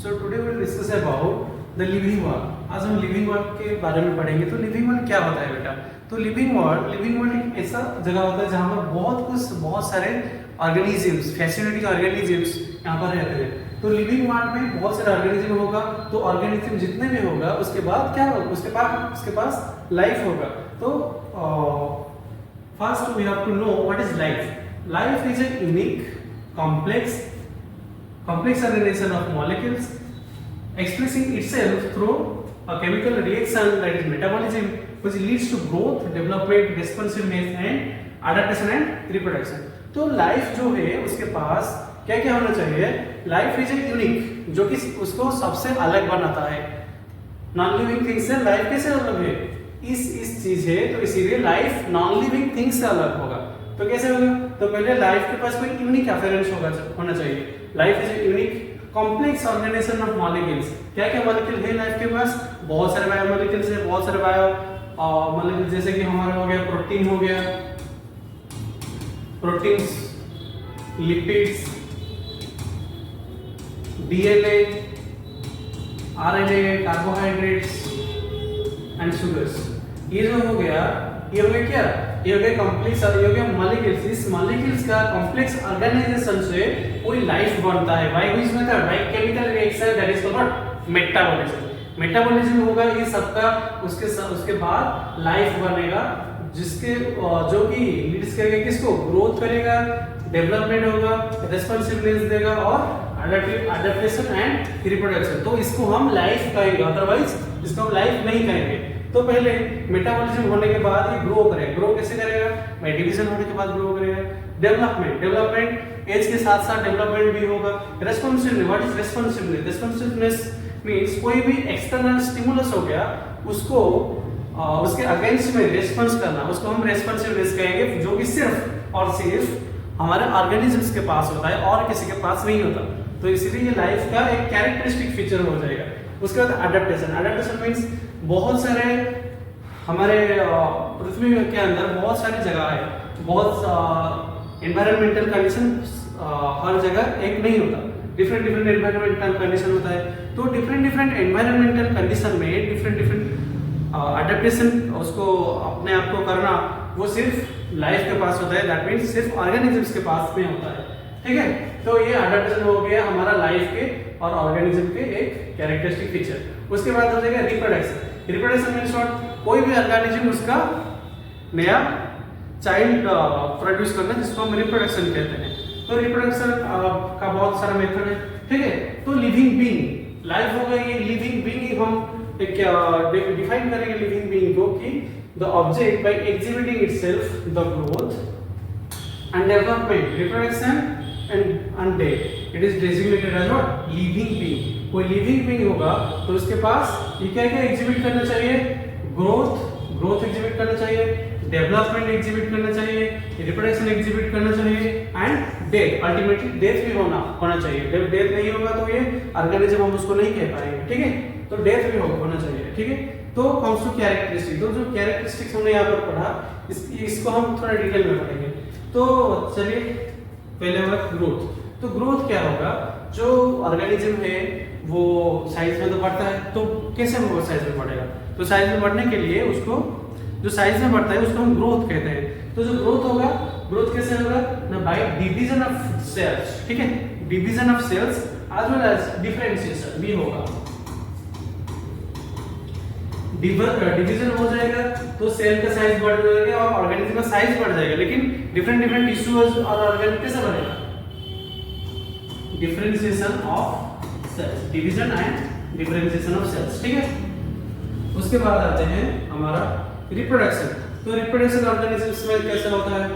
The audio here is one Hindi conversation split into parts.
So today we will discuss about the living world. आज हम लिविंग वर्ल्ड के बारे में पढ़ेंगे। तो लिविंग वर्ल्ड क्या होता है बेटा? तो लिविंग वर्ल्ड एक ऐसा जगह होता है जहाँ पर बहुत सारे ऑर्गेनिजम्स, फैसिनेटिंग ऑर्गेनिजम्स यहाँ पर रहते हैं। तो लिविंग वर्ल्ड में बहुत सारे ऑर्गेनिज्म होगा। तो ऑर्गेनिज्म जितने भी होगा उसके बाद क्या होगा? उसके पास लाइफ होगा। तो first we have to know what is life. Life is a unique, complex organization of molecules expressing itself through a chemical reaction, that is metabolism, which leads to growth, development, responsiveness and adaptation and reproduction. तो लाइफ जो है उसके पास क्या क्या होना चाहिए? लाइफ इज ए यूनिक, जो कि उसको सबसे अलग बनाता है। नॉन लिविंग थिंग्स से लाइफ कैसे अलग है? इस चीज है, तो इसीलिए लाइफ नॉन लिविंग थिंग्स से अलग होगा। तो कैसे होगा? तो पहले लाइफ के पास कोई यूनिक अफेरेंस होना चाहिए। Life is a unique complex organisation of molecules. क्या क्या मॉलिक्यूल है लाइफ के पास? बहुत सारे बायो मॉलिक्यूल्स है, बहुत सारे बायो मॉलिक्यूल, जैसे कि हमारा हो गया प्रोटीन, हो गया proteins, lipids, DNA, RNA, carbohydrates and sugars. ये जो हो गया, ये हो गया क्या? ये हो गया कॉम्प्लेक्स, ये हो गया मॉलिक्यूल्स। इस मॉलिक्यूल्स का कॉम्प्लेक्स ऑर्गेनाइजेशन से कोई लाइफ बनता है। By which method? By chemical reaction, that is called metabolism. Metabolism होगा ये सबका, उसके बाद लाइफ बनेगा, जिसके जो कि लीड्स करेगा किसको? ग्रोथ करेगा, डेवलपमेंट होगा, रिस्पांसिबिलिटीज देगा और अडैप्टेशन एंड रिप्रोडक्शन। तो इसको हम लाइफ कहेंगे, अदरवाइज इसको हम लाइफ नहीं कहेंगे। तो पहले मेटाबॉलिज्म होने के बाद ये ग्रो करेगा। ग्रो कैसे करेगा? बाय डिवीजन होने के बाद ग्रो करेगा। डेवलपमेंट एज के साथ साथ डेवलपमेंट भी होगा। Responsibility, what is responsibility? Responsibleness means कोई भी एक्सटर्नल स्टिमुलस हो गया, उसको उसके अगेंस्ट में रेस्पॉन्स करना, उसको हम रेस्पॉन्सिबिलिटीज कहेंगे, जो कि सिर्फ और सिर्फ हमारे ऑर्गेनिजम्स के पास होता है और किसी के पास नहीं होता। तो इसीलिए ये लाइफ का एक कैरेक्टरिस्टिक फीचर हो जाएगा। उसके बाद अडैप्टेशन मींस बहुत सारे हमारे पृथ्वी के अंदर बहुत सारी जगह है, बहुत एनवायरमेंटल कंडीशन हर जगह एक नहीं होता, डिफरेंट एनवायरमेंटल कंडीशन होता है। तो डिफरेंट एनवायरमेंटल कंडीशन में डिफरेंट अडैप्टेशन उसको अपने आप को करना, वो सिर्फ लाइफ के पास होता है। दैट मींस सिर्फ ऑर्गेनिजम्स के पास में होता है। ठीक है, तो ये अडैप्टेशन हो गया हमारा लाइफ के और ऑर्गेनिज्म के एक कैरेक्टरिस्टिक फीचर। उसके बाद हो जाएगा रिप्रोडक्शन। Reproduction means what? कोई भी ऑर्गेनिज्म उसका नया चाइल्ड प्रोड्यूस करना, जिसको हम रिप्रोडक्शन कहते हैं। तो रिप्रोडक्शन का बहुत सारा मेथड है। ठीक है, तो लिविंग बीइंग, लाइफ हो गई ये लिविंग बीइंग। हम डिफाइन करेंगे लिविंग बीइंग को कि the object by exhibiting itself the growth and development, reproduction and death, it is designated as what? Living being. कोई लिविंग बीइंग होगा तो उसके पास ये क्या क्या एग्जिबिट करना चाहिए? ग्रोथ एग्जिबिट करना चाहिए, डेवलपमेंट एग्जिबिट करना चाहिए, रिप्रोडक्शन एग्जिबिट करना चाहिए एंड डेथ, अल्टीमेटली डेथ भी होना चाहिए। जब डेथ नहीं होगा तो ये ऑर्गेनिज्म हम उसको नहीं कह पाएंगे। ठीक है, तो डेथ भी होना चाहिए। ठीक है, तो कम्स टू कैरेक्टरिस्टिक। तो जो कैरेक्टरिस्टिक्स हमने यहाँ पर पढ़ा, इसको हम थोड़ा डिटेल में पढ़ेंगे। तो चलिए पहले होगा ग्रोथ। तो ग्रोथ क्या होगा? जो ऑर्गेनिज्म है वो साइज में तो बढ़ता है, तो कैसे वो साइज में बढ़ेगा? तो साइज में बढ़ने के लिए उसको, जो साइज में बढ़ता है उसको हम ग्रोथ कहते हैं। तो जो ग्रोथ होगा, ग्रोथ कैसे होगा? ना बाय डिवीजन ऑफ सेल्स। ठीक है, division of cells as well as differentiation भी होगा। डिवीजन हो जाएगा तो सेल का साइज बढ़ जाएगा और ऑर्गेनिज्म का साइज बढ़ जाएगा, लेकिन डिफरेंट टिश्यूज और ऑर्गेन कैसे बनेगा? Differentiation of cells, division and differentiation of cells. ठीक है, उसके बाद आते हैं हमारा रिप्रोडक्शन। तो रिप्रोडक्शन ऑर्गेनिजम्स में कैसे होता है?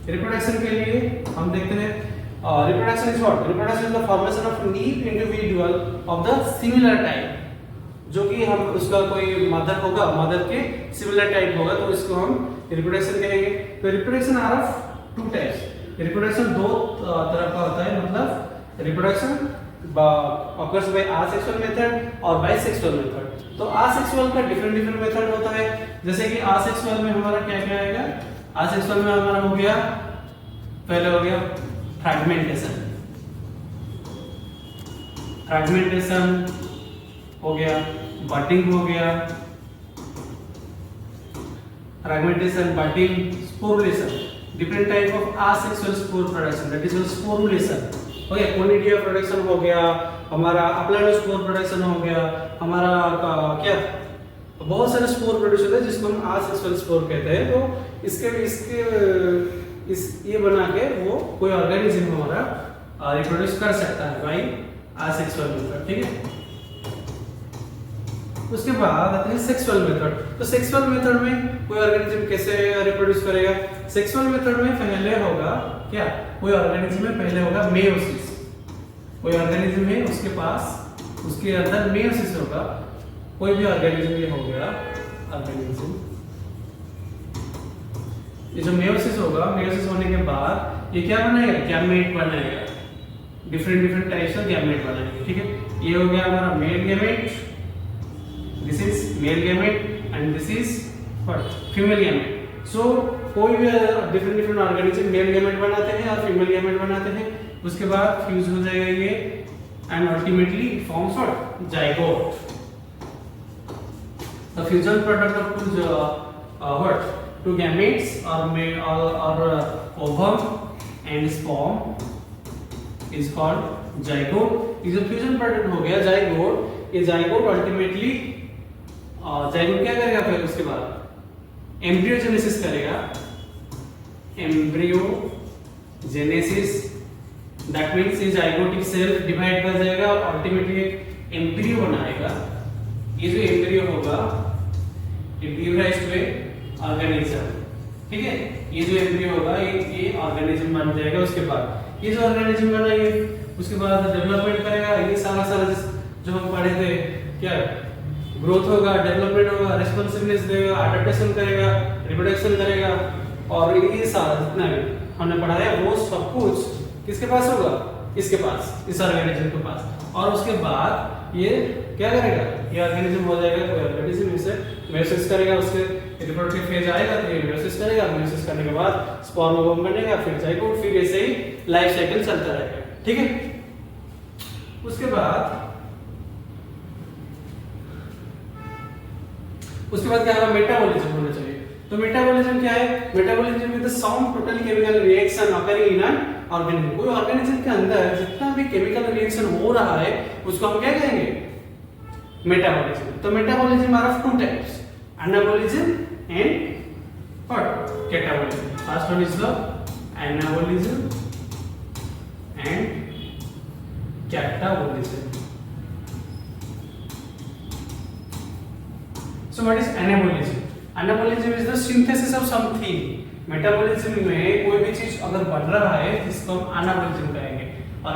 रिप्रोडक्शन के लिए हम देखते हैं reproduction is what? Reproduction is the formation of new individual of the similar type, जो कि हम उसका कोई मदर होगा, मदर के सिमिलर टाइप होगा, तो इसको हम रिप्रोडक्शन कहेंगे। तो reproduction are of two types. Reproduction दो तरह का होता है, मतलब reproduction occurs by asexual method और bisexual method। तो asexual का डिफरेंट मेथड होता है। जैसे कि asexual में हमारा क्या क्या आएगा? asexual में हमारा हो गया, पहले हो गया फ्रैगमेंटेशन, फ्रैगमेंटेशन हो गया, बटिंग हो गया, fragmentation, budding, sporulation, different type of asexual spore production, that is sporulation. Okay, conidia production हो गया, हमारा अप्लाइडोस्पोर प्रोडक्शन हो गया, हमारा क्या बहुत सारे स्पोर प्रोड्यूस होते हैं जिसको हम asexual स्पोर कहते हैं। तो इसके ये बना के वो कोई ऑर्गेनिज्म हमारा रिप्रोड्यूस कर सकता है बाई asexual मेथड, ठीक है। उसके बाद आते हैं सेक्सुअल मेथड। तो सेक्सुअल मेथड में कोई ऑर्गेनिज्म कैसे रिप्रोड्यूस करेगा? सेक्सुअल मेथड में पहले होगा क्या, कोई ऑर्गेनिज्म में पहले होगा मेयोसिस। कोई ऑर्गेनिज्म है उसके पास, उसके अंदर मेयोसिस होगा। कोई भी ऑर्गेनिज्म ये हो गया ऑर्गेनिज्म, ये जो मेयोसिस होगा, मेयोसिस होने के बाद ये क्या बनाएगा? गैमेट बनाएगा, डिफरेंट टाइप्स ऑफ गैमेट बनाएगा, ठीक है। ये हो गया हमारा male gamete, this is male gamete and this is what, female gamete। so कोई भी डिफरेंट ऑर्गेनिज्म मेल गैमेट बनाते हैं और फीमेल गैमेट बनाते हैं, उसके बाद फ्यूज हो जाएगा ये and ultimately forms what, zygote. The fusion product of two gametes or ovum and sperm is called zygote। इस फ्यूजन प्रोडक्ट हो गया जाइगोट। ये जाइगोट अल्टीमेटली जाइगोट क्या करेगा? फिर उसके बाद एम्ब्रियोजेनेसिस करेगा। एम्ब्रियोजेनेसिस दैट मींस ये जाइगोटिक सेल डिवाइड कर जाएगा और अल्टीमेटली एक एम्ब्रियो बनाएगा। ये जो एम्ब्रियो होगा it give rise to a organism, ठीक है। ये जो एम्ब्रियो होगा ये ऑर्गेनिज्म बन जाएगा। उसके बाद ये जो ऑर्गेनिज्म बना ये उसके बाद डेवलपमेंट करेगा। ये सारा जो हम पढ़े थे, क्या ग्रोथ होगा, डेवलपमेंट होगा, रिस्पॉन्सिवनेस देगा, अडैप्टेशन करेगा, रिप्रोडक्शन करेगा, और ये सारा जितना भी हमने पढ़ा है वो सब कुछ किसके पास होगा? इसके पास, इस ऑर्गेनिज्म के पास। और उसके बाद ये क्या करेगा? ये ऑर्गेनिज्म हो जाएगा, कोई ऑर्गेनिज्म इसे मेयोसिस करेगा, उसके रिप्रोडक्टिव फेज आएगा तो ये मेयोसिस करेगा, मेयोसिस करने के बाद स्पर्म ओवम बनेगा, फिर जाइगोट, फिर ऐसे ही लाइफ साइकिल चलता रहेगा, ठीक है। उसके बाद क्या है? मेटाबॉलिज्म होना चाहिए। तो मेटाबॉलिज्म क्या है? Metabolism is the sum total chemical reaction occurring in an organism. कोई ऑर्गेनिज्म के अंदर जितना भी केमिकल रिएक्शन हो रहा है उसको हम क्या कहेंगे? मेटाबॉलिज्म। तो metabolism are of two types, anabolism and what, catabolism. First one is the anabolism and catabolism. So what is anabolism? Anabolism is the synthesis of something. Metabolism में कोई भी चीज अगर बढ़ रहा है जिसको हम anabolism कहेंगे, और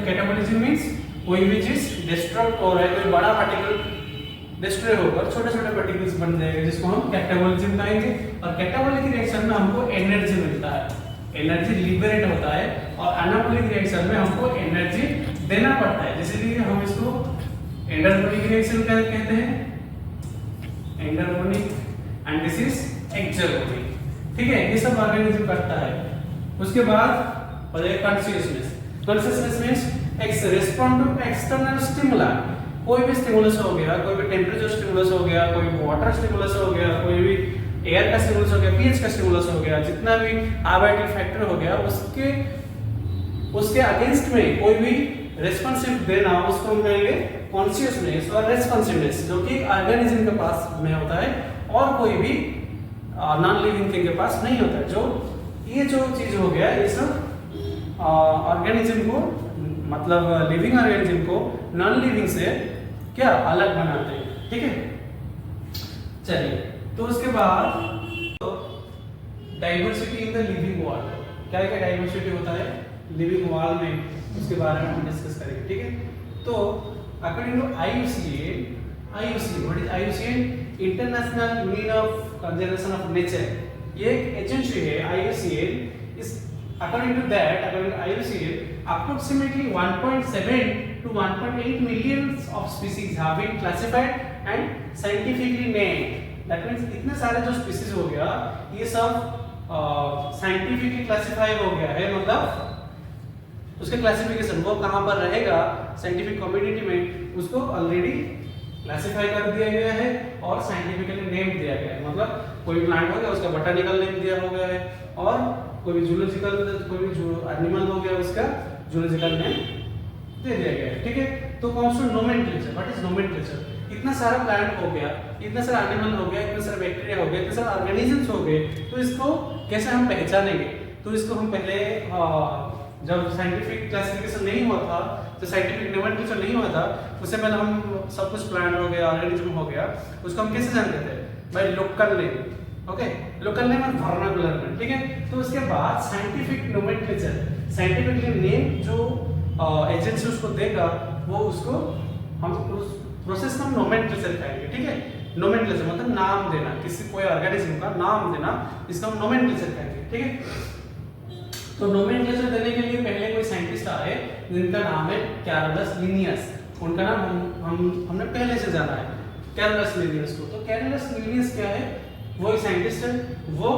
कैटाबॉलिज्म मींस कोई भी चीज डिस्ट्रक्ट हो रहा है, कोई बड़ा पार्टिकल डिस्ट्रॉय होकर छोटे-छोटे पार्टिकल्स बन जाएंगे जिसको हम कैटाबॉलिज्म कहेंगे। और कैटाबॉलिक रिएक्शन में हमको एनर्जी मिलता है, एनर्जी लिबरेट होता है, और एनाबॉलिक रिएक्शन में हमको एनर्जी देना पड़ता है, इसलिए हम इसको एंडोर्फिनिक रिएक्शन कहते हैं, एंडोर्फिनिक, एंड दिस इज एक्सोर्फिनिक, ठीक है। ये सब ऑर्गेनिज्म करता है। उसके बाद और एक consciousness means respond to external stimuli. कोई भी स्टिमुलस हो गया, कोई भी टेम्परेचर स्टिमुलस हो गया, कोई भी वाटर स्टिमुलस हो गया, कोई भी एयर का स्टिमुलस हो गया, पीएच का स्टिमुलस हो गया, जितना भी अबाइटिव फैक्टर हो गया, उसके अगेंस्ट में कोई भी रेस्पॉन्सिव देना, उसको हम कहेंगे कॉन्शियसनेस और रेस्पॉन्सिवनेस, जो कि ऑर्गेनिज्म के पास में होता है और कोई भी नॉन लिविंग थिंग के पास नहीं होता है। जो ये जो चीज हो गया, ये सब ऑर्गेनिज्म को, मतलब लिविंग ऑर्गेनिज्म को नॉन लिविंग से क्या अलग बनाते हैं, ठीक है। चलिए, तो उसके बाद diversity in the living world, क्या क्या डाइवर्सिटी होता है लिविंग वर्ल्ड में, उसके बारे में हम डिस्कस करेंगे, ठीक है। तो according to IUCN, what is IUCN? International union of conservation of nature. ये एक एजेंसी है IUCN। इस according to IUCN, approximately 1.7 to 1.8 millions of species have been classified and scientifically named. That means इतने सारे जो स्पीसीज हो गया, ये सब साइंटिफिकली क्लासिफाई हो गया है, मतलब उसका क्लासिफिकेशन वो कहाँ पर रहेगा साइंटिफिक कम्युनिटी में, उसको ऑलरेडी क्लासिफाई कर दिया गया है और साइंटिफिकली नेम दिया गया है। मतलब कोई प्लांट हो गया उसका बोटानिकल नेम दिया हो गया है, और कोई भी जूलॉजिकल कोई भी जो एनिमल हो गया उसका जूलॉजिकल नेम दे दिया गया है। ठीक है, तो comes to nomenclature. What is nomenclature? इतना सारा प्लांट हो गया, इतना सारा एनिमल हो गया, इतना सारा बैक्टीरिया हो गया, इतने सारे ऑर्गेनिजम्स हो गए, तो इसको कैसे हम पहचानेंगे? तो इसको हम पहले जब साइंटिफिक क्लासिफिकेशन नहीं हुआ था, तो साइंटिफिक नोमेनक्लेचर नहीं हुआ था, उससे पहले हम सब कुछ प्लांट हो गया, ऑर्गेनिज्म हो गया, उसको हम कैसे जानते थे? By local name. Okay, local name और वर्नाकुलर नेम। ठीक है, तो उसके बाद साइंटिफिक नोमेनक्लेचर, साइंटिफिकली नेम जो एजेंसी उसको देगा, वो उसको हम उस प्रोसेस को हम नोमेनक्लेचर कहेंगे। ठीक है, नोमेनक्लेचर मतलब नाम देना, किसी कोई ऑर्गेनिज्म का नाम देना, इसको हम नोमेनक्लेचर कहेंगे। ठीक है, तो नोमेनक्लेचर देने के लिए पहले कोई साइंटिस्ट आए जिनका नाम है कैरोलस लिनियस। उनका नाम हमने पहले से जाना है, कैरोलस लिनियस को। तो कैरोलस लिनियस क्या है? वो एक साइंटिस्ट है, वो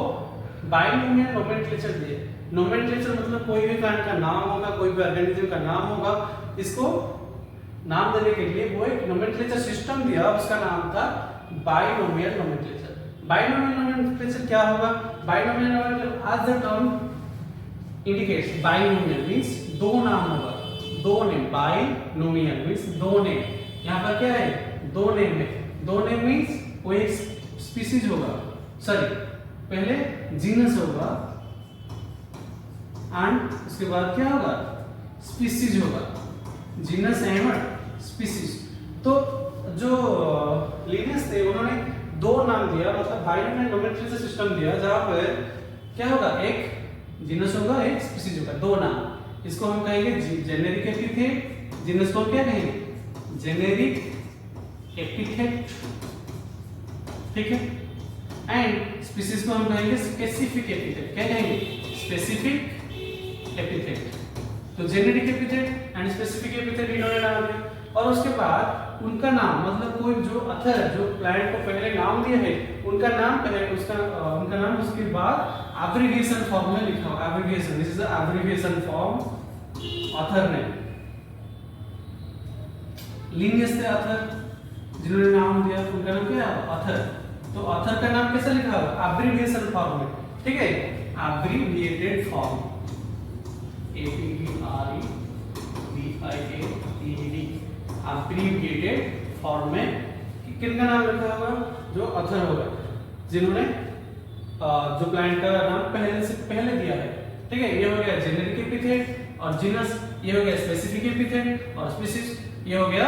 बाइनोमियल नोमेनक्लेचर दिए। नोमेनक्लेचर मतलब कोई भी प्लांट का नाम होगा, कोई भी ऑर्गेनिज्म का नाम होगा, इसको नाम देने के लिए वो एक नोमेनक्लेचर सिस्टम दिया, उसका नाम था बाइनोमियल नोमेनक्लेचर। बाइनोमियल नोमेनक्लेचर क्या होगा? Binomial nomenclature as the term indicates, binomial means दो नाम होगा, दो नेम। बाइनोमियल मींस दो नेम। यहाँ पर क्या है? दो नेम है। दो नेम मींस कोई एक स्पीशीज होगा, सॉरी पहले जीनस होगा एंड उसके बाद क्या होगा? स्पीशीज होगा, जीनस एंड स्पीशीज। तो जो लिनियस थे उन्होंने दो नाम दिया, मतलब बाइनोमियल नोमेनक्लेचर सिस्टम दिया, जहां पर क्या होगा? एक जीनस होगा, एक स्पीशीज होगा, दो नाम। इसको हम कहेंगे जेनेरिक एपिथेट। जीनस को क्या कहेंगे? Generic epithet. ठीक है, एंड स्पीशीज को हम कहेंगे स्पेसिफिक एपिथेट। क्या कहेंगे? Specific epithet. तो generic epithet and specific epithet इन्होंने नाम दिया, और उसके बाद उनका नाम मतलब कोई जो अथर जो प्लांट को पहले नाम दिया है, उनका नाम पहले उनका नाम उसके बाद एब्रिविएशन फॉर्म में लिखा हो। Abbreviation, this is the abbreviation form author name. Linnaeus थे अथर, जिन्होंने नाम दिया, उनका नाम क्या है? अथर। तो अथर का नाम कैसे लिखा होगा? एब्रिविएशन फॉर्म में। ठीक है, abbreviated form, ABREVIATED, abbreviated form में किनका नाम लिखा होगा? जो अथर होगा, जिन्होंने जो प्लांट का नाम पहले दिया है। ठीक है, ये हो गया जेनेरिक एपिथेट, और जीनस ये हो गया स्पेसिफिक एपिथेट, और स्पीशीज ये हो गया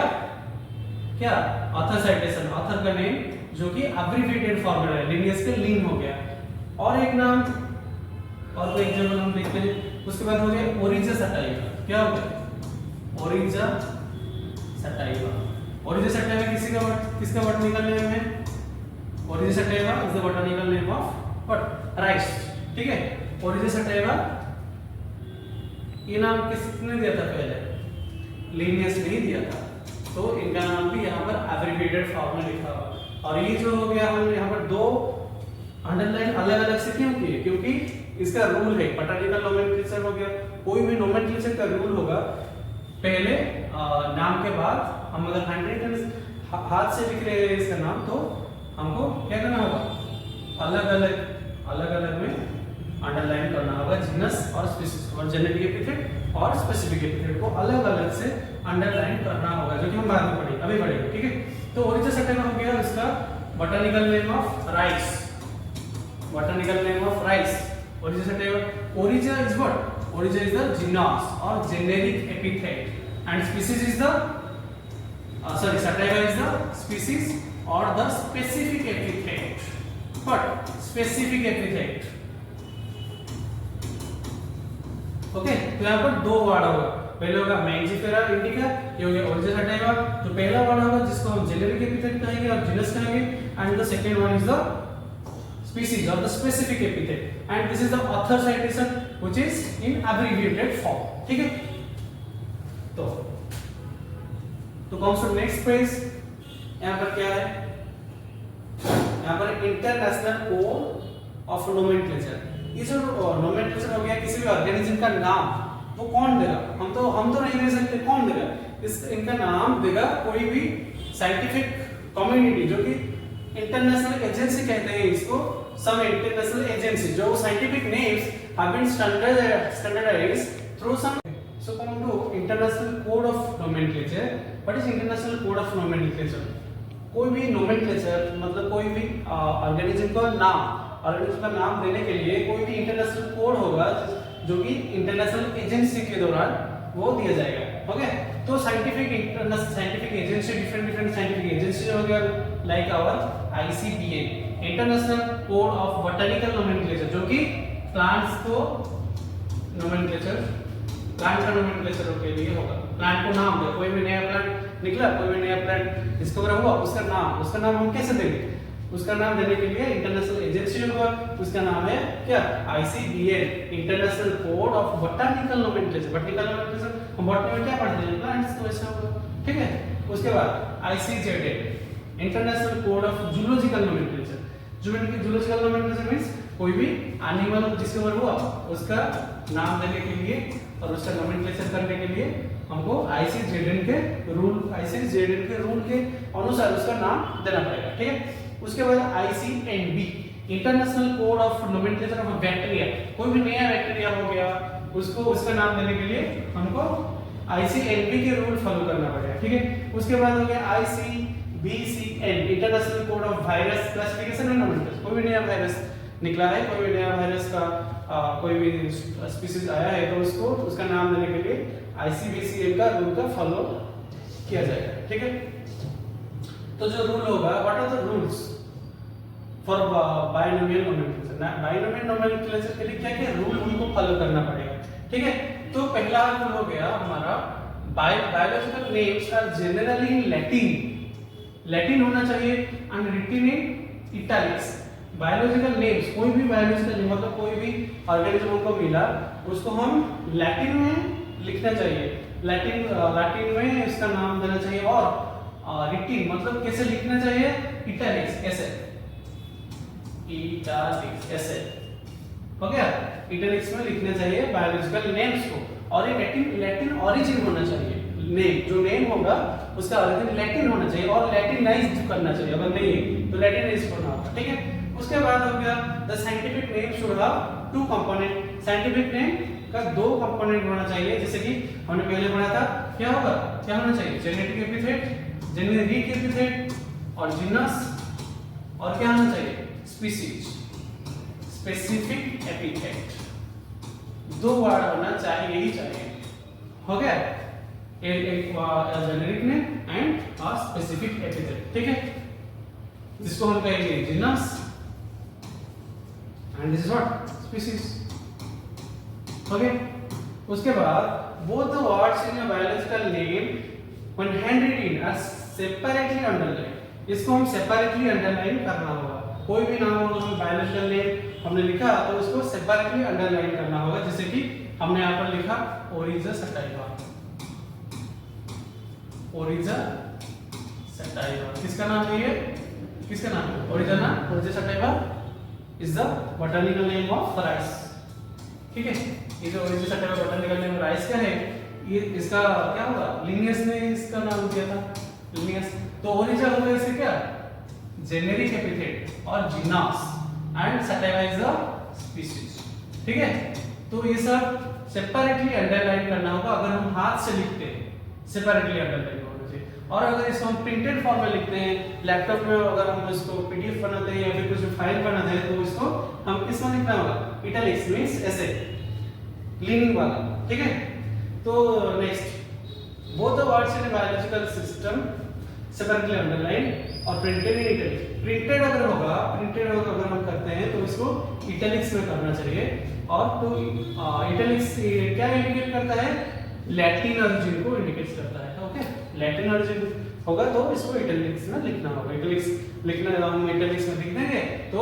क्या? अथर साइटेशन, अथर का नेम जो कि एब्रिविएटेड फॉर्म में है। लिनियस का लिन हो गया। और एक नाम और कोई एग्जांपल हम देखते हैं। उसके बाद हो गया ओरिजा सटाइवा। क्या हो गया? Oryza sativa. ओरिजा सटाइवा किसका बॉटनिकल नेम है? Oryza sativa is the botanical name of what? Rice. ठीक है, ओरिजा सटाइवा ये नाम किसने दिया था पहले? लिनियस ने ही दिया था। तो इनका नाम भी यहाँ पर एब्रिविएटेड फॉर्म में लिखा हुआ। और ये जो हो गया, हमने यहाँ पर दो अंडरलाइन अलग अलग से क्यों किए? क्योंकि इसका रूल है, बॉटनिकल नोमेनक्लेचर हो गया, कोई भी नोमेनक्लेचर का रूल होगा, पहले नाम के बाद हम अगर हैंडराइटिंग हाथ से लिख रहे हैं इसका नाम, तो हमको क्या करना होगा? अलग अलग में अंडरलाइन करना होगा जीनस और स्पीशीज, और जेनेरिक एपिथेट और स्पेसिफिक एपिथेट को अलग अलग से अंडरलाइन करना होगा, जो कि हम बाद में पढ़ेंगे, अभी पढ़ेंगे। ठीक है, तो ओरिजा सटाइवा हो गया इसका botanical name of rice. Botanical name of rice, Oryza sativa. Oryza is what? Origin is the genus or generic epithet, and species is the sativa is the species or the specific epithet. What? Specific epithet. Okay, तो यहाँ पर दो वर्ड होगा। पहले होगा मैंजिफेरा इंडिका, ये हो गया ओरिजिन सटाइवा। तो पहला वर्ड होगा जिसको हम जेनेरिक एपिथेट कहेंगे और जीनस कहेंगे, and the second one is the species or the specific epithet, and this is the author citation which is in abbreviated form. ठीक है, तो comes to next page। यहाँ पर क्या है? यहाँ पर इंटरनेशनल कोड ऑफ नोमेनक्लेचर। ये जो नोमेनक्लेचर हो गया किसी भी ऑर्गेनिज्म का नाम, वो कौन देगा? हम तो नहीं दे सकते, कौन देगा? इनका नाम देगा कोई भी साइंटिफिक कम्युनिटी, जो कि इंटरनेशनल एजेंसी कहते हैं इसको, सम इंटरनेशनल एजेंसी, जो scientific names have been standardised through some. So come to international code of nomenclature. What is international code of nomenclature? कोई भी नोमेनक्लेचर मतलब कोई भी ऑर्गेनिज्म का नाम देने के लिए कोई भी इंटरनेशनल कोड होगा, जो कि इंटरनेशनल एजेंसी के दौरान वो दिया जाएगा। ओके, तो scientific agency, different scientific agency हो गया, like our ICBA, international code of botanical nomenclature, जो कि प्लांट्स को नोमेनक्लेचर, प्लांट का नोमेनक्लेचर के लिए होगा। प्लांट को नाम दे, कोई भी नया प्लांट निकला, कोई भी नया प्लांट डिस्कवर हुआ, उसका नाम हम कैसे देंगे? उसका नाम देने के लिए इंटरनेशनल एजेंसी होगा, उसका नाम है क्या? ICBN, international code of botanical nomenclature. Botanical nomenclature हम बॉटनी में क्या पढ़ते हैं? प्लांट्स को ऐसा होगा, ठीक है। उसके बाद ICZ, international code of zoological nomenclature. Zoological nomenclature means कोई भी एनिमल डिस्कवर हुआ, उसका नाम देने के लिए और उसका नोमेनक्लेचर करने के लिए हमको आईसीजेड के रूल के अनुसार उसका नाम देना पड़ेगा, ठीक है। उसके बाद ICNB, international code of nomenclature of bacteria. कोई भी नया बैक्टीरिया हो गया, उसको उसका नाम देने के लिए हमको आईसीएनबी के रूल फॉलो करना पड़ेगा, ठीक है। उसके बाद हो गया ICBCN, international code of virus classification and nomenclature. कोई भी नया वायरस निकला है, कोई भी नया वायरस का कोई भी स्पीशीज आया है, तो उसको उसका नाम देने के लिए आईसीबीसीएन का रूल का फॉलो किया जाएगा, ठीक है। तो जो रूल होगा, what are the rules for binomial nomenclature? Binomial nomenclature के लिए क्या क्या रूल हमको फॉलो करना पड़ेगा, ठीक है। तो पहला रूल हो गया हमारा, biological names are generally in Latin होना चाहिए and written in italics. Biological names, कोई भी बायोलॉजिकल नेम मतलब कोई भी ऑर्गेनिज्म को मिला, उसको हम लैटिन में लिखना चाहिए, लैटिन में इसका नाम देना चाहिए। और रिटिन मतलब कैसे लिखना चाहिए? इटैलिक्स, ऐसे इटैलिक्स, ऐसे हो गया। इटैलिक्स में लिखना चाहिए बायोलॉजिकल नेम्स को, और ये लैटिन ओरिजिन होना चाहिए। नेम जो नेम होगा उसका ओरिजिन लैटिन होना चाहिए और लैटिनाइज्ड करना चाहिए, अगर नहीं तो लैटिनाइज्ड करना होगा, ठीक है। उसके बाद हो गया the scientific name should have two component. Scientific name का दो कंपोनेंट होना चाहिए, जैसे कि हमने पहले पढ़ा था, क्या होगा, क्या होना चाहिए? जेनेटिक एपिथेट, जेनेरिक एपिथेट और जीनस, और क्या होना चाहिए? Species, specific epithet. दो वर्ड होना चाहिए ही चाहिए, हो गया। एक generic name and a specific epithet, ठीक है, जिसको हम कहेंगे genus and this is what? Species, okay. उसके बाद both the words in a biological name when handwritten are separately underlined। इसको हम सेपरेटली अंडरलाइन करना होगा। कोई भी नाम हो, हम बायोलॉजिकल नेम हमने लिखा तो उसको सेपरेटली अंडरलाइन करना होगा, जैसे कि हमने यहाँ पर लिखा ओरिजा सटाइवा, ओरिजा सटाइवा। किसका नाम है ये? किसका नाम है? Oryza sativa is the botanical name of rice, ठीक है। ये जो Oryza sativa botanical name rice का है, ये इसका क्या होगा? लिनियस ने इसका नाम दिया था, लिनियस। तो ओरिजा होगा इसे क्या? जेनेरिक एपिथेट और genus and sativa is the species, ठीक है। तो ये सब सेपरेटली अंडरलाइन करना होगा। अगर हम हाथ से लिखते हैं सेपरेटली अंडरलाइन होना चाहिए, और अगर इसको हम प्रिंटेड फॉर्म में लिखते हैं, लैपटॉप में अगर हम इसको पीडीएफ बनाते हैं या फिर कुछ फाइल बनाते हैं, तो इसको हम किस में लिखना होगा? इटैलिक्स मींस ऐसे लीनिंग वाला, ठीक है। तो next, both the words in biological system separately underline और प्रिंटेड इन इटैलिक्स। प्रिंटेड अगर अगर हम करते हैं तो इसको इटैलिक्स में करना चाहिए। और तो इटैलिक्स क्या इंडिकेट करता है? लैटिन ओरिजिन को इंडिकेट करता है, ओके। लैटिन ओरिजिन होगा तो इसको इटैलिक्स में लिखना होगा। इटैलिक्स लिखना, हम इटैलिक्स में लिख देंगे तो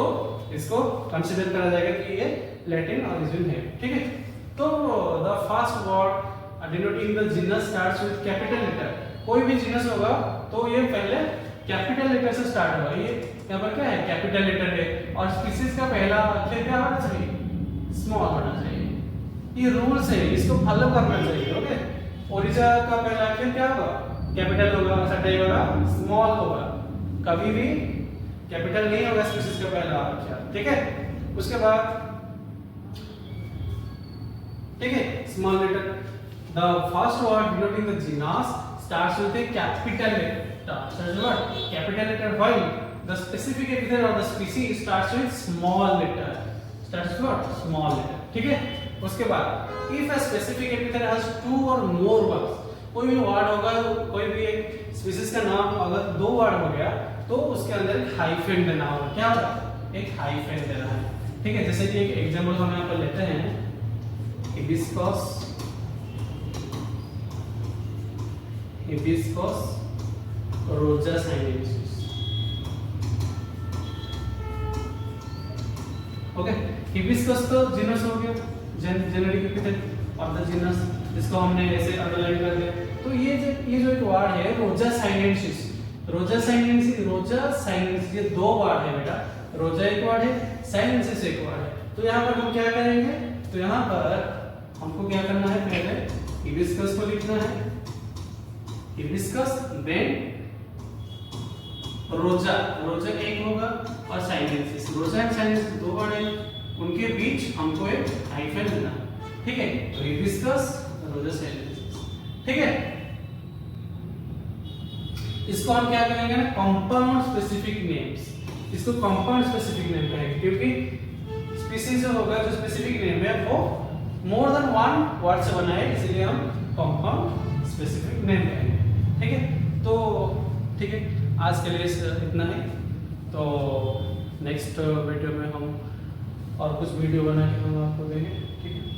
इसको कंसीडर करा जाएगा कि ये लैटिन ओरिजिन है, ठीक है। तो the first word denoting the genus starts with capital letter. कोई भी जीनस होगा तो ये पहले कैपिटल लेटर से स्टार्ट होगा। ये यहाँ पर क्या है? कैपिटल लेटर है। और स्पीशीज का पहला अक्षर क्या होना चाहिए? स्मॉल होना चाहिए, ये रूल्स है, इसको फॉलो करना चाहिए। ओके, ओरिजा का पहला अक्षर क्या होगा? कैपिटल होगा, छठा होगा स्मॉल होगा, कभी भी कैपिटल नहीं होगा स्पीशीज का पहला अक्षर। ठीक है, उसके बाद ठीक है small letter. The first word denoting the genus starts with a capital letter. Starts what? Capital letter. While the specific epithet of the species starts with small letter. Starts with what? Small letter. ठीक है, उसके बाद if a specific epithet has two or more words, कोई भी वर्ड होगा, कोई भी एक स्पीशीज का नाम अगर दो वर्ड हो गया तो उसके अंदर एक हाइफन देना होगा। क्या होगा? एक हाइफन देना है। ठीक है, जैसे कि एक एग्जांपल हम यहाँ पर लेते हैं, हिबिस्कस, हिबिस्कस रोजा साइनेंसिस। ओके, हिबिस्कस तो जीनस हो गया, generic epithet of the genus, इसको हमने ऐसे अंडरलाइन कर दिया। तो ये जो एक वर्ड है रोजा साइनेंसिस, रोजा साइनेंसिस, रोजा साइनेंसिस, ये दो वर्ड है बेटा, रोजा एक वर्ड है, साइनेंसिस एक वर्ड है। तो यहाँ पर हम क्या करेंगे? तो यहाँ पर हमको क्या करना है? पहले हिबिस्कस को लिखना है, हिबिस्कस, देन रोजा, रोजा एक होगा और साइनेंसिस, रोजा एंड साइनेंसिस दो वर्ड है, उनके बीच हमको एक हाइफन देना है। ठीक है, तो हिबिस्कस, रोजा, साइनेंसिस। ठीक है, इसको हम क्या करेंगे ना? कंपाउंड स्पेसिफिक नेम्स, इसको कंपाउंड स्पेसिफिक नेम कहेंगे, क्योंकि स्पीशीज जो होगा, जो स्पेसिफिक नेम है वो मोर देन वन वर्ड से बना है, इसलिए हम कंपाउंड स्पेसिफिक नेम कहेंगे। ठीक है, तो ठीक है, आज के लिए इतना ही। तो नेक्स्ट वीडियो में हम और कुछ वीडियो बना के हम आपको देंगे। ठीक है।